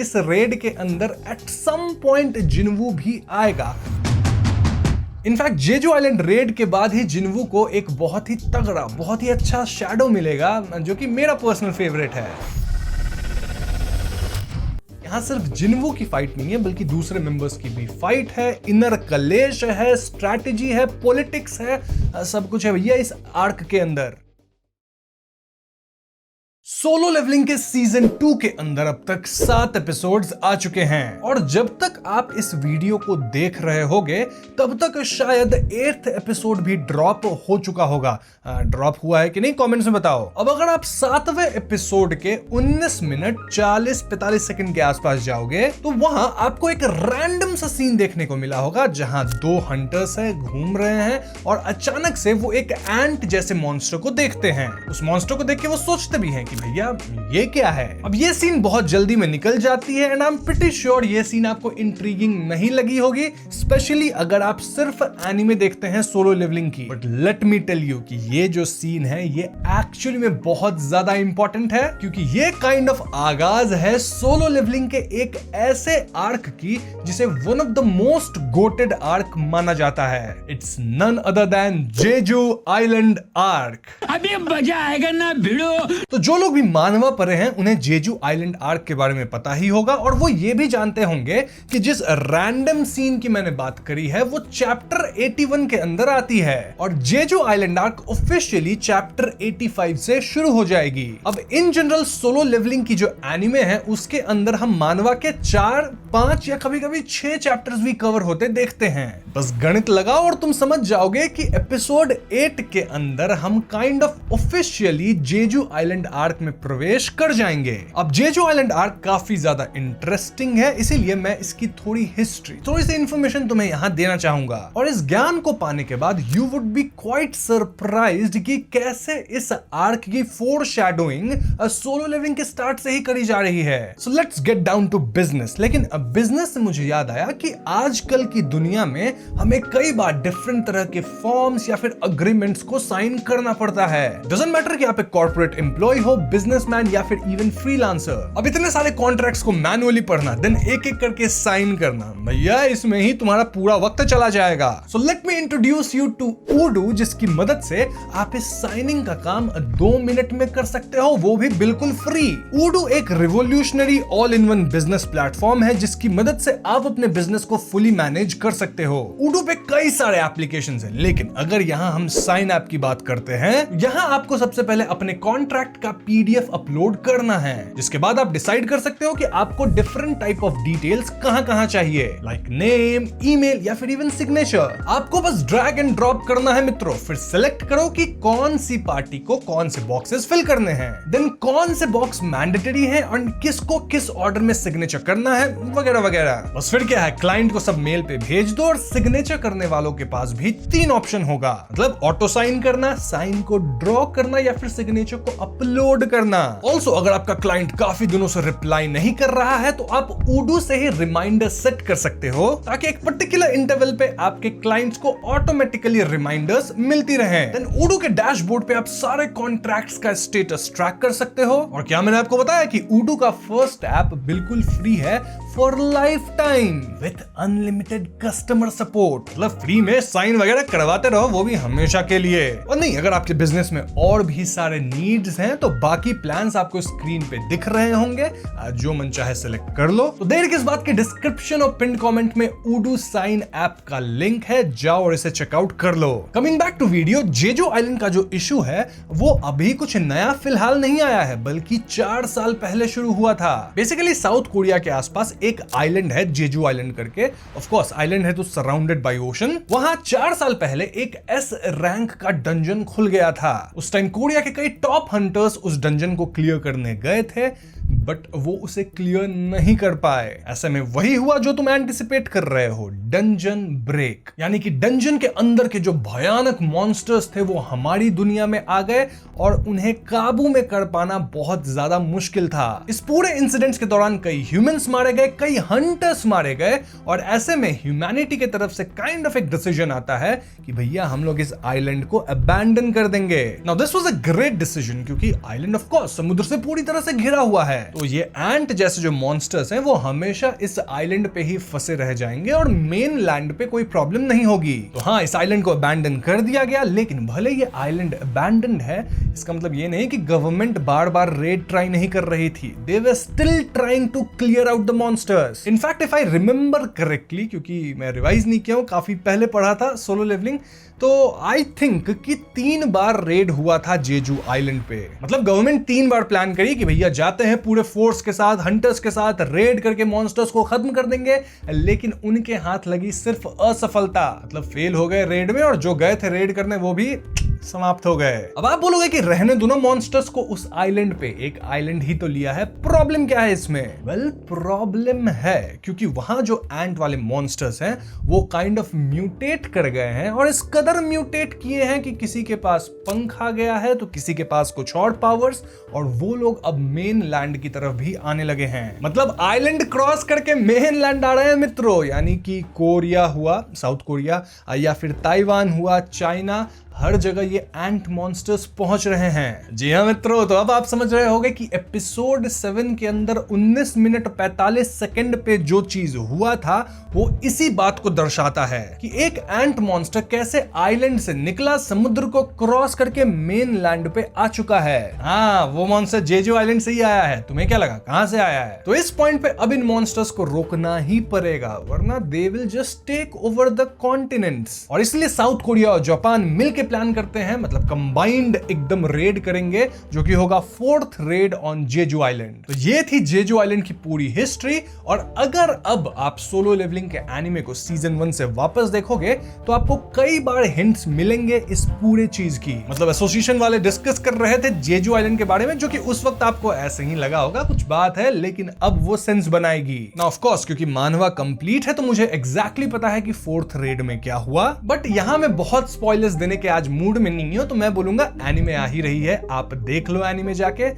इस रेड के अंदर एट सम पॉइंट जिन्वू भी आएगा। इनफैक्ट जेजू आइलैंड रेड के बाद ही जिन्वू को एक बहुत ही तगड़ा, बहुत ही अच्छा शैडो मिलेगा, जो कि मेरा पर्सनल फेवरेट है। यहाँ सिर्फ जिन्वू की फाइट नहीं है बल्कि दूसरे मेंबर्स की भी फाइट है, इनर कलेश है, स्ट्रैटेजी है, पॉलिटिक्स है, सब कुछ है भैया इस आर्क के अंदर। सोलो लेवलिंग के सीजन 2 के अंदर अब तक 7 एपिसोड्स आ चुके हैं और जब तक आप इस वीडियो को देख रहे होगे तब तक शायद 8th एपिसोड भी ड्रॉप हो चुका होगा। ड्रॉप हुआ है कि नहीं कमेंट्स में बताओ। अब अगर आप 7वें एपिसोड के 19 मिनट 40-45 सेकंड के आसपास जाओगे तो वहां आपको एक रैंडम सा सीन देखने को मिला होगा जहां 2 हंटर्स है, घूम रहे हैं और अचानक से वो एक एंट जैसे मॉन्स्टर को देखते हैं। उस मॉन्स्टर को देख के वो सोचते भी हैं कि भैया ये क्या है। अब ये सीन बहुत जल्दी में निकल जाती है and I am pretty sure ये सीन आपको इंट्रीगिंग नहीं लगी होगी, स्पेशली अगर आप सिर्फ एनिमे देखते हैं सोलो लेवलिंग की। But let me tell you कि ये जो सीन है ये एक्चुअली में बहुत ज्यादा इंपॉर्टेंट है क्योंकि ये काइंड ऑफ आगाज है सोलो लेवलिंग के एक ऐसे आर्क की जिसे one of the most goated arc माना जाता है। It's none other than Jeju island arc. अभी मजा आएगा ना भिड़ो। तो जो लोग भी मानवा परे हैं उन्हें जेजू आइलैंड आर्क के बारे में पता ही होगा और वो ये भी जानते होंगे कि जिस रैंडम सीन की मैंने बात करी है वो चैप्टर 81 के अंदर आती है और Jeju island arc officially chapter 85 से शुरू हो जाएगी। अब इन जनरल सोलो लेवलिंग की जो एनिमे है उसके अंदर हम मानवा के 4, 5 या कभी कभी 6 चैप्टर्स भी कवर होते देखते हैं। बस गणित लगाओ और तुम समझ जाओगे कि एपिसोड 8 के अंदर हम kind of officially Jeju island arc में प्रवेश कर जाएंगे। अब जेजू आइलैंड आर्क काफी ज्यादा इंटरेस्टिंग है, इसीलिए मैं इसकी थोड़ी हिस्ट्री, थोड़ी सी इंफॉर्मेशन तुम्हें यहां देना चाहूंगा और इस ज्ञान को पाने के बाद you would be quite surprised कि कैसे इस आर्क की फोरशैडोइंग सोलो लिविंग के स्टार्ट से ही करी जा रही है। So let's get down to business. लेकिन अब बिजनेस से मुझे याद आया कि आजकल की दुनिया में हमें कई बार डिफरेंट तरह के फॉर्म्स या फिर अग्रीमेंट्स को साइन करना पड़ता है। डजंट मैटर कि आप एक कॉर्पोरेट एम्प्लॉय हो, बिजनेसमैन या फिर इवन फ्रीलांसर। अब इतने सारे कॉन्ट्रैक्ट्स को मैनुअली पढ़ना, देन एक एक करके साइन करना, भैया इसमें ही तुम्हारा पूरा वक्त चला जाएगा। So let me introduce you to उडू, जिसकी मदद से आप इस साइनिंग का काम 2 मिनट में कर सकते हो, वो भी बिल्कुल फ्री। उडू एक revolutionary all in one business platform है जिसकी मदद से आप अपने बिजनेस को फुली मैनेज कर सकते हो। उडू पे कई सारे एप्लीकेशंस हैं, लेकिन अगर यहाँ हम साइन ऐप की बात करते हैं, यहाँ आपको सबसे पहले अपने कॉन्ट्रैक्ट का पीडीएफ अपलोड करना है, जिसके बाद आप डिसाइड कर सकते हो कि आपको डिफरेंट टाइप ऑफ डिटेल्स कहां चाहिए, लाइक नेम, ईमेल या फिर इवन सिग्नेचर। आपको बस ड्रैग एंड ड्रॉप करना है मित्रों, फिर सिलेक्ट करो कि कौन सी पार्टी को कौन से बॉक्सेस फिल करने हैं, देन कौन से बॉक्स मैंडेटरी है और किसको किस ऑर्डर में सिग्नेचर करना है, वगैरह वगैरह। बस फिर क्या है, क्लाइंट को सब मेल पे भेज दो और सिग्नेचर करने वालों के पास भी 3 ऑप्शन होगा, मतलब ऑटो साइन करना, साइन को ड्रॉ करना या फिर सिग्नेचर को अपलोड करना। ऑल्सो अगर आपका क्लाइंट काफी दिनों से रिप्लाई नहीं कर रहा है तो आप उडू से ही रिमाइंडर सेट कर सकते हो ताकि एक पर्टिकुलर इंटरवल पे आपके क्लाइंट्स को ऑटोमेटिकली रिमाइंडर्स मिलती रहे। देन उडू के डैशबोर्ड पे आप सारे कॉन्ट्रैक्ट्स का स्टेटस ट्रैक कर सकते हो। और क्या मैंने आपको बताया कि उडू का फर्स्ट ऐप बिल्कुल फ्री है for life time with unlimited customer support, मतलब फ्री में साइन वगैरह करवाते रहो, वो भी हमेशा के लिए। और नहीं, अगर आपके बिजनेस में और भी सारे नीड्स हैं तो बाकी प्लान्स आपको स्क्रीन पे दिख रहे होंगे, जो मन चाहे सिलेक्ट कर लो। तो देर किस बात की, डिस्क्रिप्शन और पिन कमेंट में उडू साइन ऐप का लिंक है, जाओ और इसे चेकआउट कर लो। Coming back to video, Jeju island का जो इशू है वो अभी कुछ नया फिलहाल नहीं आया है, बल्कि 4 साल पहले शुरू हुआ था। बेसिकली साउथ कोरिया के आसपास एक आइलैंड है जेजू आइलैंड करके, ऑफ कोर्स आइलैंड है तो सराउंडेड बाय ओशन। वहां 4 साल पहले एक एस रैंक का डंजन खुल गया था। उस टाइम कोरिया के कई टॉप हंटर्स उस डंजन को क्लियर करने गए थे, बट वो उसे क्लियर नहीं कर पाए। ऐसे में वही हुआ जो तुम एंटिसिपेट कर रहे हो, डंजन ब्रेक। यानी कि डंजन के अंदर के जो भयानक मॉन्स्टर्स थे वो हमारी दुनिया में आ गए और उन्हें काबू में कर पाना बहुत ज्यादा मुश्किल था। इस पूरे इंसिडेंट्स के दौरान कई ह्यूमंस मारे गए, कई हंटर्स मारे गए और ऐसे में ह्यूमैनिटी की तरफ से काइंड ऑफ एक डिसीजन आता है कि भैया हम लोग इस आइलैंड को अबैंडन कर देंगे। Now this was a great decision क्योंकि आइलैंड ऑफ कोर्स समुद्र से पूरी तरह से घिरा हुआ है। तो ये एंट जैसे जो मॉन्स्टर्स हैं वो हमेशा इस आइलैंड पे ही फंसे रह जाएंगे और मेन लैंड पे कोई प्रॉब्लम नहीं होगी। तो हाँ, इस आइलैंड को अबैंडन कर दिया गया, लेकिन भले ये आइलैंड अबैंडन्ड है, इसका मतलब ये नहीं कि गवर्नमेंट बार बार रेड ट्राई नहीं कर रही थी। They were still trying to clear out the monsters. In fact if I remember correctly, क्योंकि मैं रिवाइज नहीं किया हूं, काफी पहले पढ़ा था सोलो लेवलिंग, तो आई थिंक कि 3 बार रेड हुआ था जेजू आइलैंड पे। मतलब गवर्नमेंट 3 बार प्लान करी कि भैया जाते हैं पूरे फोर्स के साथ, हंटर्स के साथ, रेड करके मॉन्स्टर्स को खत्म कर देंगे, लेकिन उनके हाथ लगी सिर्फ असफलता। मतलब फेल हो गए रेड में, और जो गए थे रेड करने वो भी समाप्त हो गए। अब आप बोलोगे कि रहने दोनों मॉन्स्टर्स को उस आइलैंड पे, एक आइलैंड ही तो लिया है, प्रॉब्लम क्या है इसमें? वेल, प्रॉब्लम है क्योंकि वहां जो एंट वाले मॉन्स्टर्स हैं वो काइंड ऑफ म्यूटेट कर गए हैं, और इस कदर म्यूटेट किए हैं कि किसी के पास पंख आ गया है तो किसी के पास कुछ और पावर्स, और वो लोग अब मेन लैंड की तरफ भी आने लगे हैं। मतलब आइलैंड क्रॉस करके मेन लैंड आ रहे हैं मित्रों, यानी कि कोरिया हुआ, साउथ कोरिया, या फिर ताइवान हुआ, चाइना, हर जगह ये एंट मॉन्स्टर्स पहुंच रहे हैं। जी हाँ मित्रों, तो अब आप समझ रहे होंगे कि एपिसोड 7 के अंदर 19 मिनट 45 सेकंड पे जो चीज हुआ था वो इसी बात को दर्शाता है कि एक एंट मॉन्स्टर कैसे आइलैंड से निकला, समुद्र को क्रॉस करके मेन लैंड पे आ चुका है। हाँ, वो मॉन्स्टर जेजू आइलैंड से ही आया है। तुम्हें क्या लगा कहां से आया है? तो इस पॉइंट पे अब इन मॉन्स्टर्स को रोकना ही पड़ेगा, वरना they will just take over the continents. और इसलिए साउथ कोरिया और जापान मिलकर प्लान करते हैं, मतलब कंबाइंड एकदम रेड करेंगे, जो कि होगा 4th red on Jeju island. तो ये थी जेजू आइलैंड की पूरी हिस्ट्री। और अगर अब आप सोलो लेवलिंग के एनिमे को सीजन 1 से वापस देखोगे तो आपको कई बार हिंट्स मिलेंगे इस पूरे चीज की। मतलब एसोसिएशन वाले डिस्कस कर रहे थे जेजू आइलैंड के बारे में, जो कि उस वक्त आपको ऐसे ही लगा होगा कुछ बात है, लेकिन अब वो सेंस बनाएगी ना। ऑफ कोर्स, क्योंकि मानवा कंप्लीट है तो मुझे एग्जैक्टली पता है कि 4th रेड में क्या हुआ, बट यहां मैं बहुत स्पॉयलर्स देने के आज मूड में नहीं हो, तो मैं बोलूंगा एनिमे आ ही रही है, आप देख लो एनिमे जाके।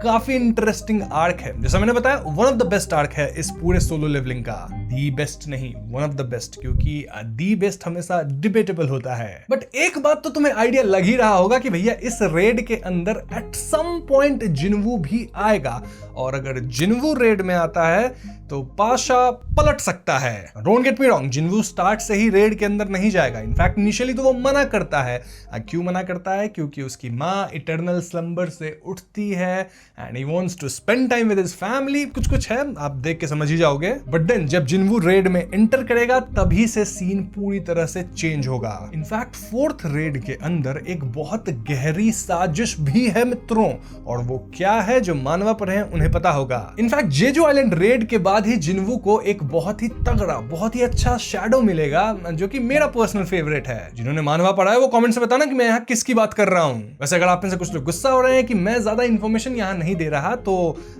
काफी इंटरेस्टिंग आर्क है, जैसा मैंने बताया one of the best arc है इस पूरे सोलो लेवलिंग का। दी बेस्ट नहीं, वन ऑफ द बेस्ट, क्योंकि दी बेस्ट हमेशा डिबेटेबल होता है। बट एक बात तो तुम्हें आइडिया लग ही रहा होगा कि भैया इस रेड के अंदर एट सम पॉइंट जिनवू भी आएगा, और अगर जिनवू रेड में आता है तो पाशा पलट सकता है। Don't get me wrong, जिनवू start से ही रेड के अंदर नहीं जाएगा। इनफैक्ट इनिशियली तो वो मना करता है। क्यों मना करता है? क्योंकि उसकी माँ इटर्नल स्लंबर से उठती है and he wants to spend time with his family. कुछ है, आप देख के समझ ही जाओगे। बट देन जब जिनवू रेड में एंटर करेगा तभी से सीन पूरी तरह से चेंज होगा। इनफैक्ट 4th रेड के अंदर एक बहुत गहरी साजिश भी है मित्रों, और वो क्या है जो मानवा पर है उन्हें पता होगा। इनफैक्ट जेजू आइलैंड रेड के बाद ही जिनवू को एक बहुत ही तगड़ा, बहुत ही अच्छा शैडो मिलेगा, जो कि मेरा पर्सनल फेवरेट है। जिन्होंने मानवा पढ़ा है वो कमेंट से बताना कि मैं यहाँ किसकी बात कर रहा हूँ। वैसे अगर आप में से कुछ लोग गुस्सा हो रहे हैं कि मैं ज्यादा इंफॉर्मेशन यहाँ नहीं दे रहा, तो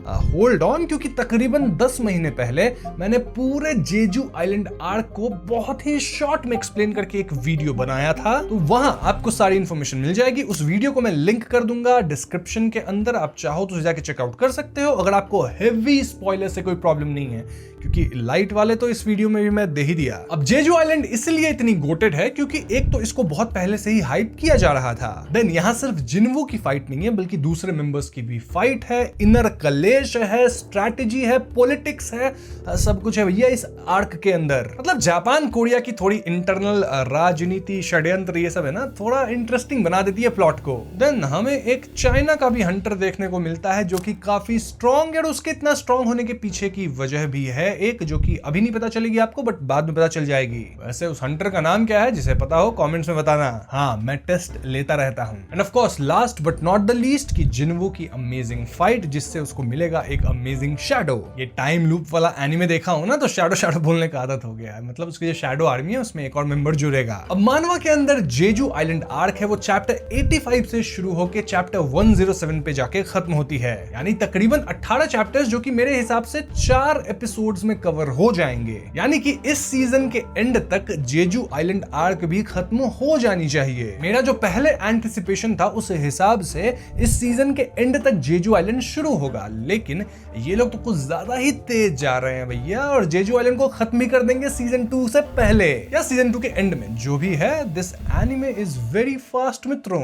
होल्ड ऑन, क्योंकि तकरीबन 10 महीने पहले मैंने पूरे जेजू आइलैंड आर्क को बहुत ही शॉर्ट में एक्सप्लेन करके एक वीडियो बनाया था, तो वहां आपको सारी इंफॉर्मेशन मिल जाएगी। उस वीडियो को मैं लिंक कर दूंगा डिस्क्रिप्शन के अंदर, आप चाहो तो जाके चेकआउट कर सकते हो, अगर आपको हेवी स्पॉइलर से कोई प्रॉब्लम नहीं है, क्योंकि लाइट वाले तो इस वीडियो में भी मैं दे ही दिया। अब जेजू आइलैंड इसलिए इतनी गोटेड है क्योंकि एक तो इसको बहुत पहले से ही हाइप किया जा रहा था। देन यहाँ सिर्फ जिनवू की फाइट नहीं है, बल्कि दूसरे मेंबर्स की भी फाइट है, इनर कलेश है, स्ट्रैटेजी है, पॉलिटिक्स है, सब कुछ है भैया इस आर्क के अंदर। मतलब जापान कोरिया की थोड़ी इंटरनल राजनीति, षड्यंत्र, ये सब है ना, थोड़ा इंटरेस्टिंग बना देती है प्लॉट को। देन हमें एक चाइना का भी हंटर देखने को मिलता है जो कि काफी स्ट्रॉन्ग है, और उसके इतना स्ट्रॉन्ग होने के पीछे की वजह भी है एक, जो कि अभी नहीं पता चलेगी आपको, बट बाद में पता चल जाएगी। वैसे उस हंटर का नाम क्या है? जिसे पता हो कमेंट्स में बताना। हाँ, मैं टेस्ट लेता रहता हूँ। End of course last but not the least की जिनवू की अमेजिंग फाइट, जिससे उसको मिलेगा एक अमेजिंग शैडो। ये टाइम लूप वाला एनिमे देखा हो ना, तो शैडो बोलने का आदत हो गया है। मतलब उसकी जो शैडो आर्मी है उसमें एक और मेंबर जुड़ेगा। अब मानवा के अंदर जेजू आइलैंड आर्क है, वो चैप्टर 85 से शुरू होकर चैप्टर 107 पे जाके खत्म होती है। यानी तकरीबन 18 चैप्टर्स, जो कि मेरे हिसाब से 4 एपिसोड्स में कवर हो जाएंगे। यानी कि इस सीजन के एंड तक जेजू आइलैंड आर्क भी खत्म हो जानी चाहिए। मेरा जो पहले एंटिसिपेशन था उस हिसाब से इस सीजन के एंड तक जेजू आइलैंड शुरू होगा, लेकिन ये लोग तो कुछ ज्यादा ही तेज जा रहे हैं भैया, और जेजू जेजू आइलैंड को खत्म ही कर देंगे सीजन 2 से पहले या सीजन 2 के एंड में, जो भी है। This anime is very fast मित्रों।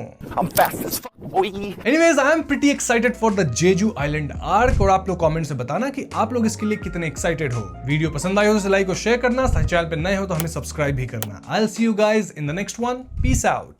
Anyways I am pretty excited for the Jeju island arc, और आप लोग कमेंट्स में बताना कि आप लोग इसके लिए कितने एक्साइटेड हो। वीडियो पसंद आई हो तो लाइक और शेयर करना, चैनल पे नए हो तो हमें सब्सक्राइब भी करना। I will see you guys in the next one. Peace out.